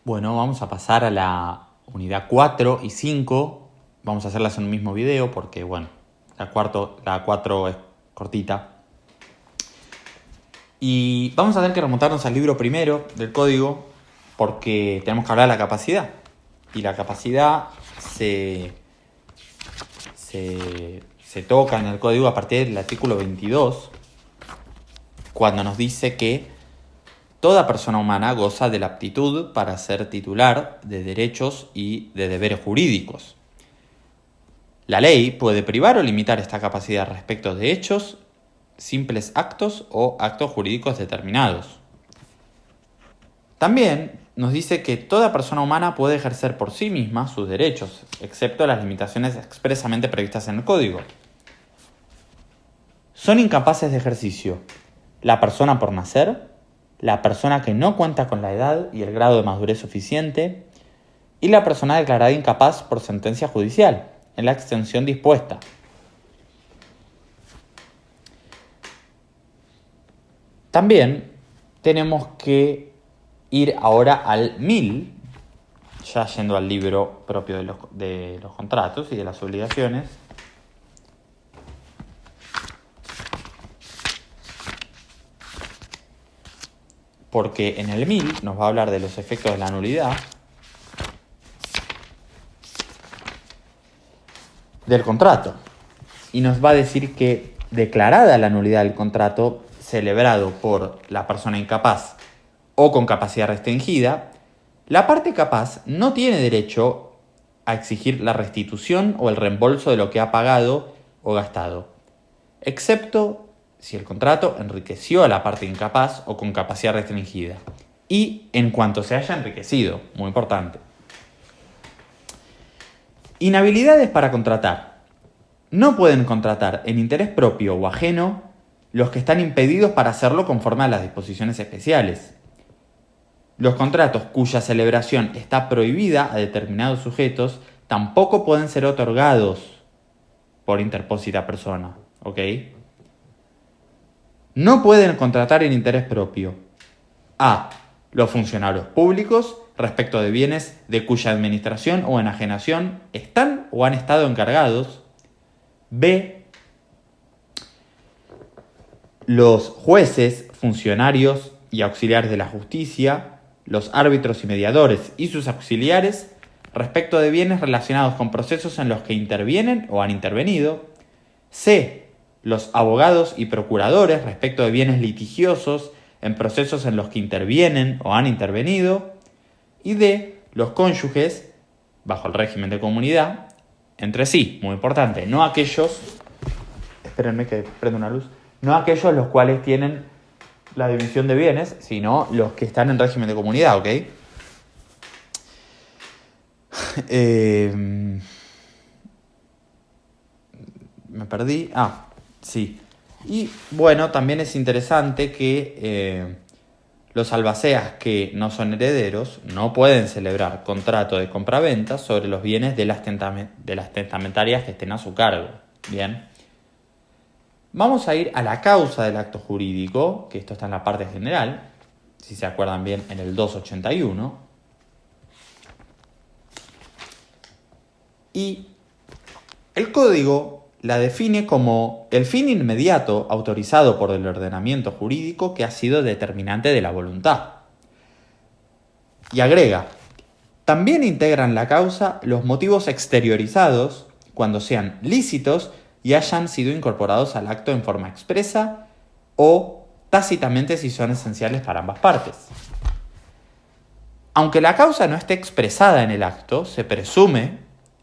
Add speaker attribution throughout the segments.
Speaker 1: Bueno, vamos a pasar a la unidad 4 y 5. Vamos a hacerlas en un mismo video porque, bueno, la 4 es cortita. Y vamos a tener que remontarnos al libro primero del código porque tenemos que hablar de la capacidad. Y la capacidad se toca en el código a partir del artículo 22, cuando nos dice que toda persona humana goza de la aptitud para ser titular de derechos y de deberes jurídicos. La ley puede privar o limitar esta capacidad respecto de hechos, simples actos o actos jurídicos determinados. También nos dice que toda persona humana puede ejercer por sí misma sus derechos, excepto las limitaciones expresamente previstas en el código. Son incapaces de ejercicio la persona por nacer, la persona que no cuenta con la edad y el grado de madurez suficiente, y la persona declarada incapaz por sentencia judicial, en la extensión dispuesta. También tenemos que ir ahora al 1000, ya yendo al libro propio de los contratos y de las obligaciones. Porque en el 1000 nos va a hablar de los efectos de la nulidad del contrato. Y nos va a decir que, declarada la nulidad del contrato celebrado por la persona incapaz o con capacidad restringida, la parte capaz no tiene derecho a exigir la restitución o el reembolso de lo que ha pagado o gastado, excepto si el contrato enriqueció a la parte incapaz o con capacidad restringida, y en cuanto se haya enriquecido, muy importante. Inhabilidades para contratar. No pueden contratar en interés propio o ajeno los que están impedidos para hacerlo conforme a las disposiciones especiales. Los contratos cuya celebración está prohibida a determinados sujetos tampoco pueden ser otorgados por interpósita persona, ¿ok? No pueden contratar en interés propio a los funcionarios públicos respecto de bienes de cuya administración o enajenación están o han estado encargados. B, los jueces, funcionarios y auxiliares de la justicia, los árbitros y mediadores y sus auxiliares respecto de bienes relacionados con procesos en los que intervienen o han intervenido. C, los abogados y procuradores respecto de bienes litigiosos en procesos en los que intervienen o han intervenido. Y D, los cónyuges, bajo el régimen de comunidad, entre sí, muy importante, no aquellos, espérenme que prenda una luz, no aquellos los cuales tienen la división de bienes, sino los que están en régimen de comunidad, ¿ok? Me perdí. Sí. Y bueno, también es interesante que los albaceas que no son herederos no pueden celebrar contrato de compraventa sobre los bienes de las testamentarias que estén a su cargo. Bien. Vamos a ir a la causa del acto jurídico, que esto está en la parte general, si se acuerdan bien, en el 281. Y el código la define como el fin inmediato autorizado por el ordenamiento jurídico que ha sido determinante de la voluntad. Y agrega, también integran la causa los motivos exteriorizados cuando sean lícitos y hayan sido incorporados al acto en forma expresa o tácitamente si son esenciales para ambas partes. Aunque la causa no esté expresada en el acto, se presume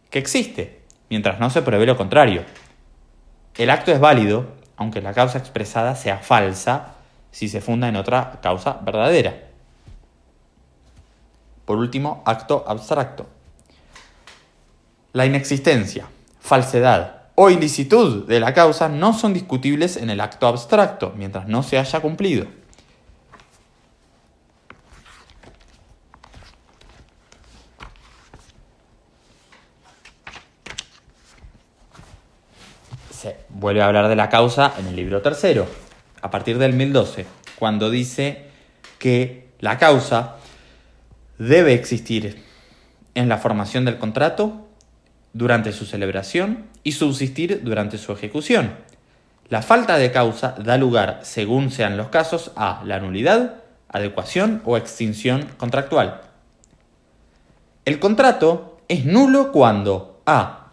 Speaker 1: que existe, mientras no se pruebe lo contrario. El acto es válido, aunque la causa expresada sea falsa si se funda en otra causa verdadera. Por último, acto abstracto. La inexistencia, falsedad o ilicitud de la causa no son discutibles en el acto abstracto, mientras no se haya cumplido. Se vuelve a hablar de la causa en el libro tercero, a partir del 1012, cuando dice que la causa debe existir en la formación del contrato, durante su celebración y subsistir durante su ejecución. La falta de causa da lugar, según sean los casos, a la nulidad, adecuación o extinción contractual. El contrato es nulo cuando a.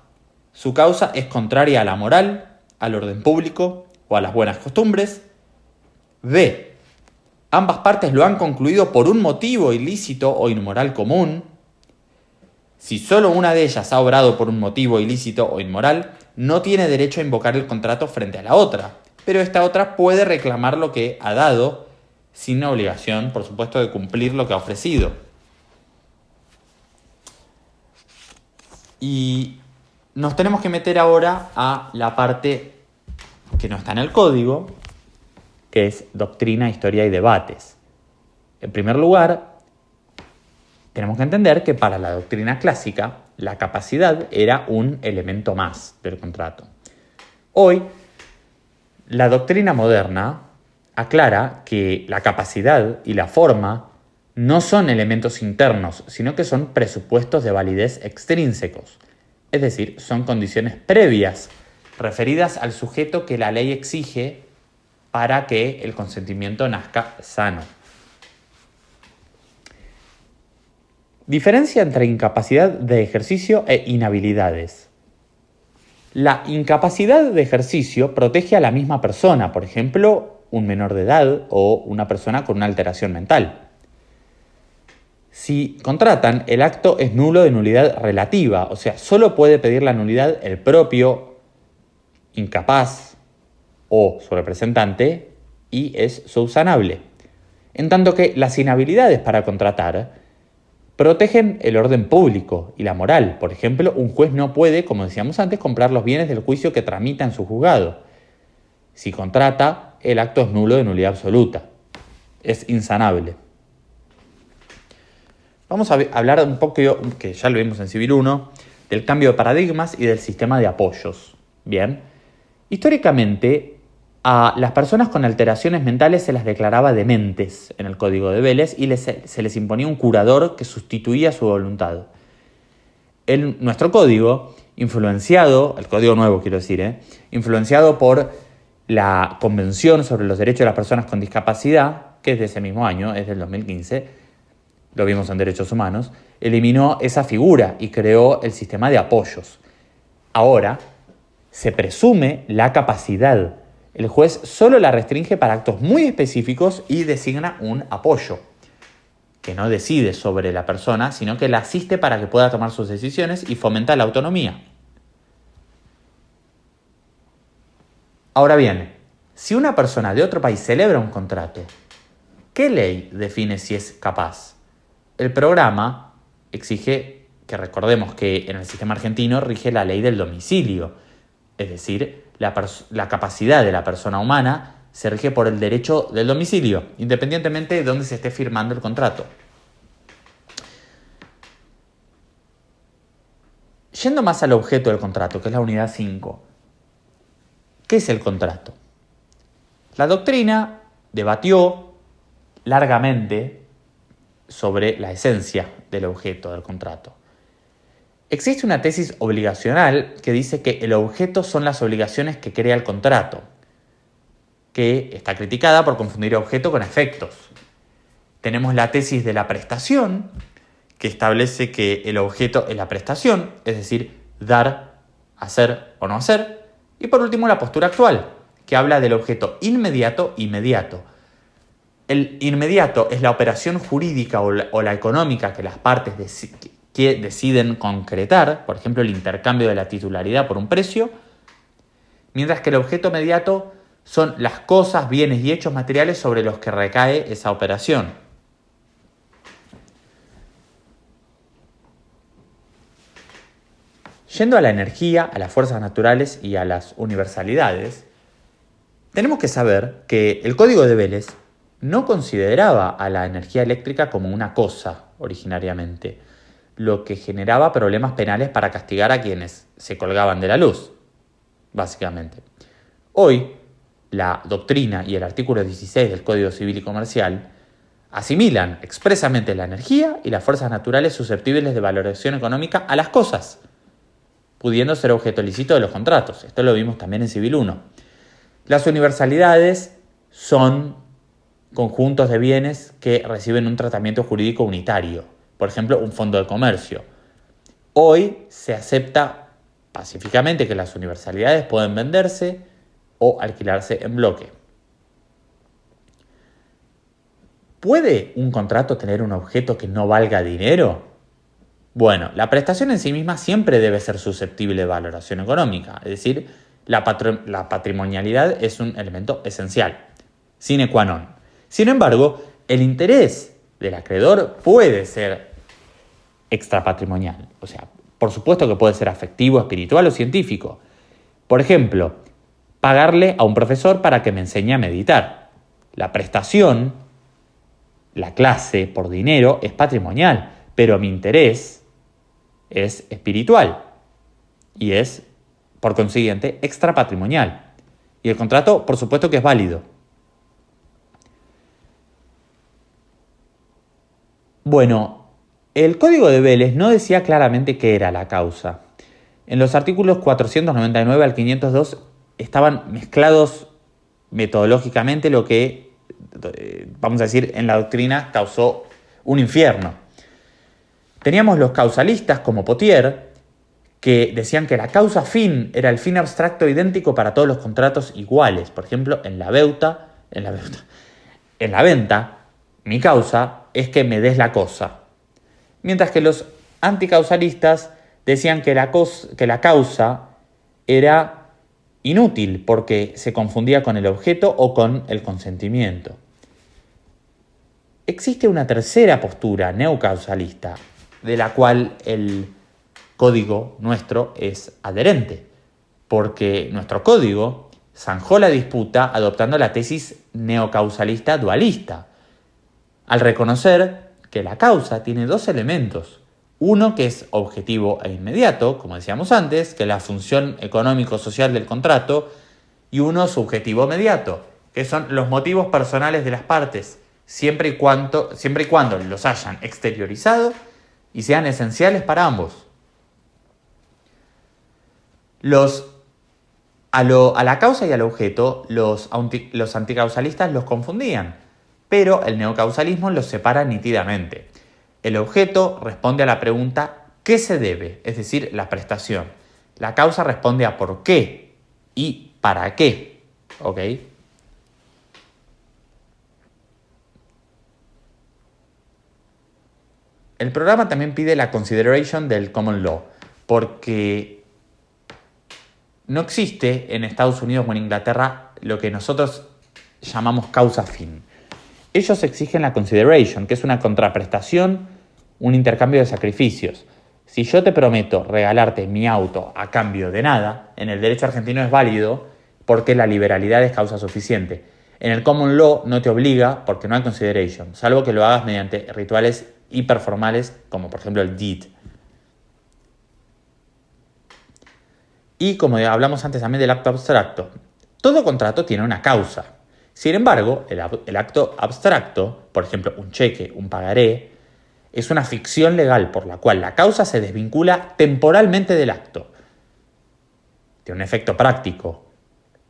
Speaker 1: Su causa es contraria a la moral, al orden público o a las buenas costumbres. b. Ambas partes lo han concluido por un motivo ilícito o inmoral común. Si solo una de ellas ha obrado por un motivo ilícito o inmoral, no tiene derecho a invocar el contrato frente a la otra, pero esta otra puede reclamar lo que ha dado, sin obligación, por supuesto, de cumplir lo que ha ofrecido. Y nos tenemos que meter ahora a la parte que no está en el código, que es doctrina, historia y debates. En primer lugar, tenemos que entender que para la doctrina clásica, la capacidad era un elemento más del contrato. Hoy, la doctrina moderna aclara que la capacidad y la forma no son elementos internos, sino que son presupuestos de validez extrínsecos. Es decir, son condiciones previas referidas al sujeto que la ley exige para que el consentimiento nazca sano. Diferencia entre incapacidad de ejercicio e inhabilidades. La incapacidad de ejercicio protege a la misma persona, por ejemplo, un menor de edad o una persona con una alteración mental. Si contratan, el acto es nulo de nulidad relativa, o sea, solo puede pedir la nulidad el propio incapaz o su representante y es subsanable. En tanto que las inhabilidades para contratar protegen el orden público y la moral. Por ejemplo, un juez no puede, como decíamos antes, comprar los bienes del juicio que tramita en su juzgado. Si contrata, el acto es nulo de nulidad absoluta. Es insanable. Vamos a hablar un poco, que ya lo vimos en Civil 1, del cambio de paradigmas y del sistema de apoyos. Bien. Históricamente, a las personas con alteraciones mentales se las declaraba dementes en el Código de Vélez y se les imponía un curador que sustituía su voluntad. Nuestro código, el código nuevo quiero decir, influenciado por la Convención sobre los Derechos de las Personas con Discapacidad, que es de ese mismo año, es del 2015, lo vimos en Derechos Humanos, eliminó esa figura y creó el sistema de apoyos. Ahora se presume la capacidad. El juez solo la restringe para actos muy específicos y designa un apoyo, que no decide sobre la persona, sino que la asiste para que pueda tomar sus decisiones y fomenta la autonomía. Ahora bien, si una persona de otro país celebra un contrato, ¿qué ley define si es capaz? El programa exige que recordemos que en el sistema argentino rige la ley del domicilio, es decir, la capacidad de la persona humana se rige por el derecho del domicilio, independientemente de dónde se esté firmando el contrato. Yendo más al objeto del contrato, que es la unidad 5, ¿qué es el contrato? La doctrina debatió largamente sobre la esencia del objeto del contrato. Existe una tesis obligacional que dice que el objeto son las obligaciones que crea el contrato, que está criticada por confundir objeto con efectos. Tenemos la tesis de la prestación, que establece que el objeto es la prestación, es decir, dar, hacer o no hacer. Y por último, la postura actual, que habla del objeto inmediato. El inmediato es la operación jurídica o la económica que las partes que deciden concretar, por ejemplo, el intercambio de la titularidad por un precio, mientras que el objeto mediato son las cosas, bienes y hechos materiales sobre los que recae esa operación. Yendo a la energía, a las fuerzas naturales y a las universalidades, tenemos que saber que el Código de Vélez no consideraba a la energía eléctrica como una cosa originariamente, lo que generaba problemas penales para castigar a quienes se colgaban de la luz, básicamente. Hoy, la doctrina y el artículo 16 del Código Civil y Comercial asimilan expresamente la energía y las fuerzas naturales susceptibles de valoración económica a las cosas, pudiendo ser objeto lícito de los contratos. Esto lo vimos también en Civil 1. Las universalidades son conjuntos de bienes que reciben un tratamiento jurídico unitario, por ejemplo, un fondo de comercio. Hoy se acepta pacíficamente que las universalidades pueden venderse o alquilarse en bloque. ¿Puede un contrato tener un objeto que no valga dinero? Bueno, la prestación en sí misma siempre debe ser susceptible de valoración económica, es decir, la patrimonialidad es un elemento esencial, sine qua non. Sin embargo, el interés del acreedor puede ser extrapatrimonial, o sea, por supuesto que puede ser afectivo, espiritual o científico. Por ejemplo, pagarle a un profesor para que me enseñe a meditar. La prestación, la clase por dinero es patrimonial, pero mi interés es espiritual y es, por consiguiente, extrapatrimonial. Y el contrato, por supuesto que es válido. Bueno, el Código de Vélez no decía claramente qué era la causa. En los artículos 499 al 502 estaban mezclados metodológicamente lo que, vamos a decir, en la doctrina causó un infierno. Teníamos los causalistas como Potier, que decían que la causa fin era el fin abstracto idéntico para todos los contratos iguales. Por ejemplo, en la venta, mi causa es que me des la cosa. Mientras que los anticausalistas decían que la causa era inútil porque se confundía con el objeto o con el consentimiento. Existe una tercera postura neocausalista, de la cual el código nuestro es adherente, porque nuestro código zanjó la disputa adoptando la tesis neocausalista dualista, al reconocer que la causa tiene dos elementos. Uno que es objetivo e inmediato, como decíamos antes, que es la función económico-social del contrato, y uno subjetivo mediato, que son los motivos personales de las partes, siempre y cuando los hayan exteriorizado y sean esenciales para ambos. A la causa y al objeto, los anticausalistas los confundían, pero el neocausalismo los separa nítidamente. El objeto responde a la pregunta ¿qué se debe? Es decir, la prestación. La causa responde a por qué y para qué. ¿Ok? El programa también pide la consideration del common law, porque no existe en Estados Unidos o en Inglaterra lo que nosotros llamamos causa fin. Ellos exigen la consideration, que es una contraprestación, un intercambio de sacrificios. Si yo te prometo regalarte mi auto a cambio de nada, en el derecho argentino es válido porque la liberalidad es causa suficiente. En el common law no te obliga porque no hay consideration, salvo que lo hagas mediante rituales hiperformales como por ejemplo el deed. Y como hablamos antes también del acto abstracto, todo contrato tiene una causa. Sin embargo, el acto abstracto, por ejemplo un cheque, un pagaré, es una ficción legal por la cual la causa se desvincula temporalmente del acto. Tiene un efecto práctico.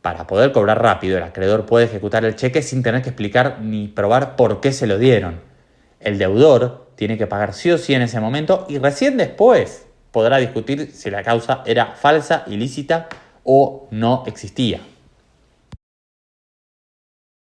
Speaker 1: Para poder cobrar rápido, el acreedor puede ejecutar el cheque sin tener que explicar ni probar por qué se lo dieron. El deudor tiene que pagar sí o sí en ese momento y recién después podrá discutir si la causa era falsa, ilícita o no existía.